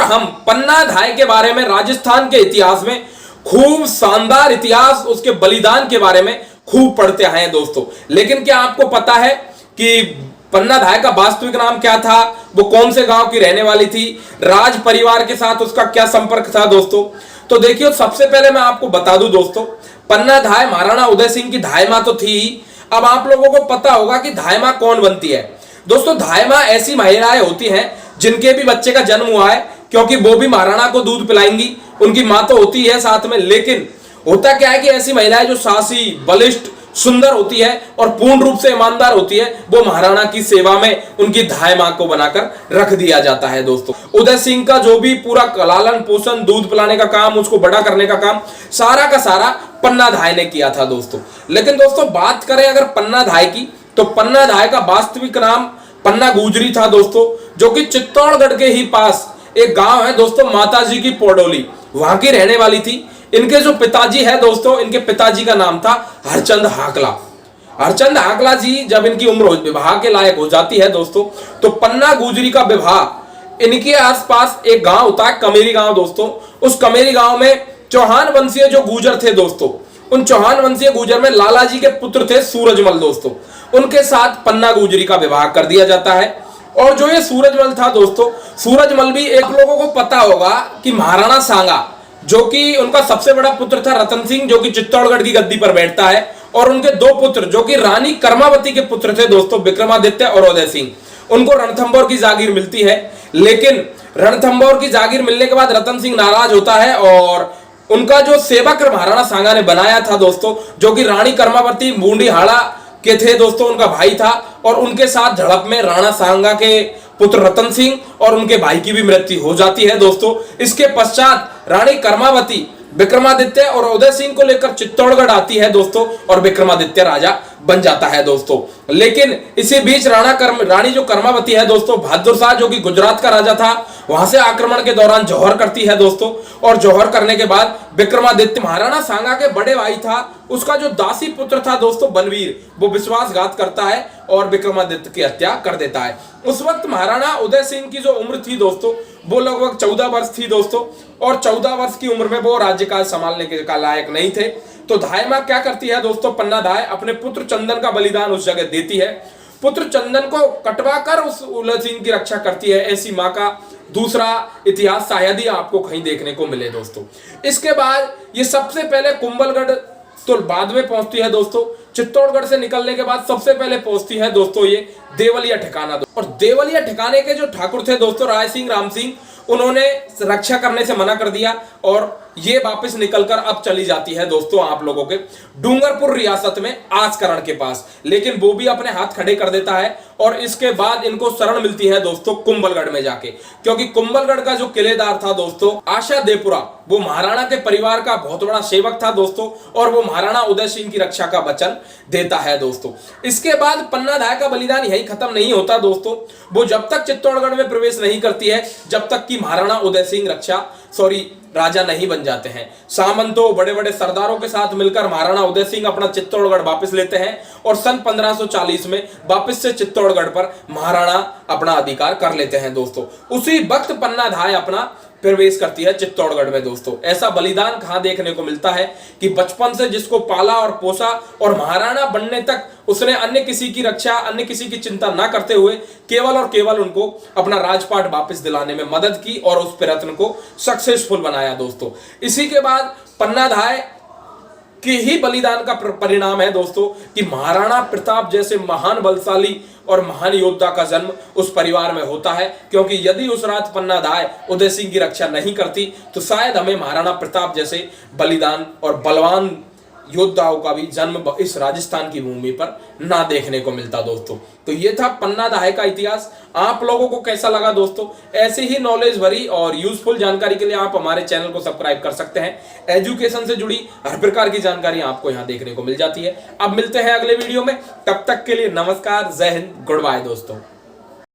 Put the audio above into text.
हम पन्ना धाय के बारे में, राजस्थान के इतिहास में खूब शानदार इतिहास, उसके बलिदान के बारे में खूब पढ़ते आए हैं दोस्तों। लेकिन क्या आपको पता है कि पन्ना धाय का वास्तविक नाम क्या था? वो कौन से गांव की रहने वाली थी? राज परिवार के साथ उसका क्या संपर्क था दोस्तों? तो देखिए, सबसे पहले मैं आपको बता दूं दोस्तों, पन्ना धाय महाराणा उदय सिंह की धाय मां तो थी। अब आप लोगों को पता होगा कि धाय मां कौन बनती है दोस्तों। धाय मां ऐसी महिलाएं होती हैं जिनके भी बच्चे का जन्म हुआ है, क्योंकि वो भी महाराणा को दूध पिलाएंगी, उनकी मां तो होती है साथ में। लेकिन होता क्या है कि ऐसी महिलाएं जो साहसी, बलिष्ठ, सुंदर होती है और पूर्ण रूप से ईमानदार होती है, वो महाराणा की सेवा में उनकी धाय मां को बनाकर रख दिया जाता है दोस्तों। उदय सिंह का जो भी पूरा लालन पोषण, दूध पिलाने का काम, उसको बड़ा करने का काम, सारा का सारा पन्ना धाय ने किया था दोस्तों। लेकिन दोस्तों बात करें अगर पन्ना धाय की, तो पन्ना धाय का वास्तविक नाम पन्ना गुजरी था दोस्तों, जो कि चित्तौड़गढ़ के ही पास एक गांव है दोस्तों, माताजी की पोडोली, वहां की रहने वाली थी। इनके जो पिताजी है दोस्तों, इनके पिताजी का नाम था हरचंद हाकला। हरचंद हाकला जी जब इनकी उम्र विवाह के लायक हो जाती है दोस्तों, तो पन्ना गुजरी का विवाह इनके आसपास एक गांव होता है कमेरी गांव दोस्तों। उस कमेरी गांव में चौहान वंशीय जो गुजर थे दोस्तों, उन चौहान वंशीय गुजर में लाला जी के पुत्र थे सूरजमल दोस्तों, उनके साथ पन्ना गुजरी का विवाह कर दिया जाता है। और जो ये सूरजमल था दोस्तों, सूरजमल भी एक लोगों को पता होगा कि महाराणा सांगा, जो कि उनका सबसे बड़ा पुत्र था रतन सिंह, जो कि चित्तौड़गढ़ की गद्दी पर बैठता है, और उनके दो पुत्र जो कि रानी कर्मावती के पुत्र थे दोस्तों, विक्रमादित्य और उदय सिंह, उनको रणथंभौर की जागीर मिलती है। लेकिन रणथंभौर की जागीर मिलने के बाद रतन सिंह नाराज होता है और उनका जो सेवक महाराणा सांगा ने बनाया था दोस्तों, जो कि रानी कर्मावती बूंदीहाड़ा के थे दोस्तों, उनका भाई था, और उनके साथ झड़प में राणा सांगा के पुत्र रतन सिंह और उनके भाई की भी मृत्यु हो जाती है दोस्तों। इसके पश्चात रानी कर्मावती विक्रमादित्य और उदय सिंह को लेकर चित्तौड़गढ़ आती है दोस्तों, और विक्रमादित्य राजा बन जाता है दोस्तों। लेकिन इसी बीच रानी जो कर्मावती है दोस्तों, बहादुर शाह जो कि गुजरात का राजा था, वहां से आक्रमण के दौरान जौहर करती है दोस्तों, और जौहर करने के बाद विक्रमादित्य महाराणा सांगा के बड़े भाई था, उसका जो दासी पुत्र था दोस्तों बनवीर, वो विश्वासघात करता है और विक्रमादित्य की हत्या कर देता है। उस वक्त महाराणा उदय सिंह की जो उम्र थी दोस्तों, वो लगभग 14 वर्ष थी दोस्तों, और 14 वर्ष की उम्र में वो राज्यकाल संभालने के लायक नहीं थे। तो धाय मां क्या करती है दोस्तों, पन्ना धाय अपने पुत्र चंदन का बलिदान उस जगह देती है। पुत्र चंदन को कटवा कर उस उदय सिंह की रक्षा करती है। ऐसी मां का दूसरा इतिहास शायद ही आपको कहीं देखने को मिले दोस्तों। इसके बाद ये सबसे पहले कुंभलगढ़ तो बाद में पहुंचती है दोस्तों। चित्तौड़गढ़ से निकलने के बाद सबसे पहले पहुंचती है दोस्तों ये देवलिया ठिकाना। और देवलिया ठिकाने के जो ठाकुर थे दोस्तों, राय सिंह, राम सिंह, उन्होंने रक्षा करने से मना कर दिया और ये वापस निकलकर अब चली जाती है दोस्तों आप लोगों के डूंगरपुर रियासत में आचकरण के पास। लेकिन वो भी अपने हाथ खड़े कर देता है और इसके बाद इनको शरण मिलती है दोस्तों कुंभलगढ़ में जाके, क्योंकि कुंभलगढ़ का जो किलेदार था दोस्तों आशा देवपुरा, वो महाराणा के परिवार का बहुत बड़ा सेवक था दोस्तों, और वो महाराणा उदय सिंह की रक्षा का वचन देता है दोस्तों। इसके बाद पन्ना धाय का बलिदान यही खत्म नहीं होता दोस्तों। वो जब तक चित्तौड़गढ़ में प्रवेश नहीं करती है, जब तक कि महाराणा उदय सिंह राजा नहीं बन जाते हैं। सामंतों, बड़े बड़े सरदारों के साथ मिलकर महाराणा उदय सिंह अपना चित्तौड़गढ़ वापस लेते हैं और सन 1540 में वापस से चित्तौड़गढ़ पर महाराणा अपना अधिकार कर लेते हैं दोस्तों। उसी वक्त पन्ना धाय अपना प्रवेश करती है चित्तौड़गढ़ में दोस्तों। ऐसा बलिदान कहां देखने को मिलता है कि बचपन से जिसको पाला और पोसा और महाराणा बनने तक उसने अन्य किसी की रक्षा, अन्य किसी की चिंता ना करते हुए केवल और केवल उनको अपना राजपाट वापस दिलाने में मदद की और उस प्रयत्न को सक्सेसफुल बनाया दोस्तों। इसी के बाद पन्ना धाय के ही बलिदान का परिणाम है दोस्तों कि महाराणा प्रताप जैसे महान बलशाली और महान योद्धा का जन्म उस परिवार में होता है। क्योंकि यदि उस रात पन्ना धाय उदय सिंह की रक्षा नहीं करती तो शायद हमें महाराणा प्रताप जैसे बलिदान और बलवान योद्धाओं का भी जन्म इस राजस्थान की भूमि पर ना देखने को मिलता दोस्तों। तो ये था पन्ना धाय का इतिहास। आप लोगों को कैसा लगा दोस्तों? ऐसे ही नॉलेज भरी और यूजफुल जानकारी के लिए आप हमारे चैनल को सब्सक्राइब कर सकते हैं। एजुकेशन से जुड़ी हर प्रकार की जानकारी आपको यहाँ देखने को मिल जाती है। अब मिलते हैं अगले वीडियो में, तब तक के लिए नमस्कार, जय हिंद, गुड बाय दोस्तों।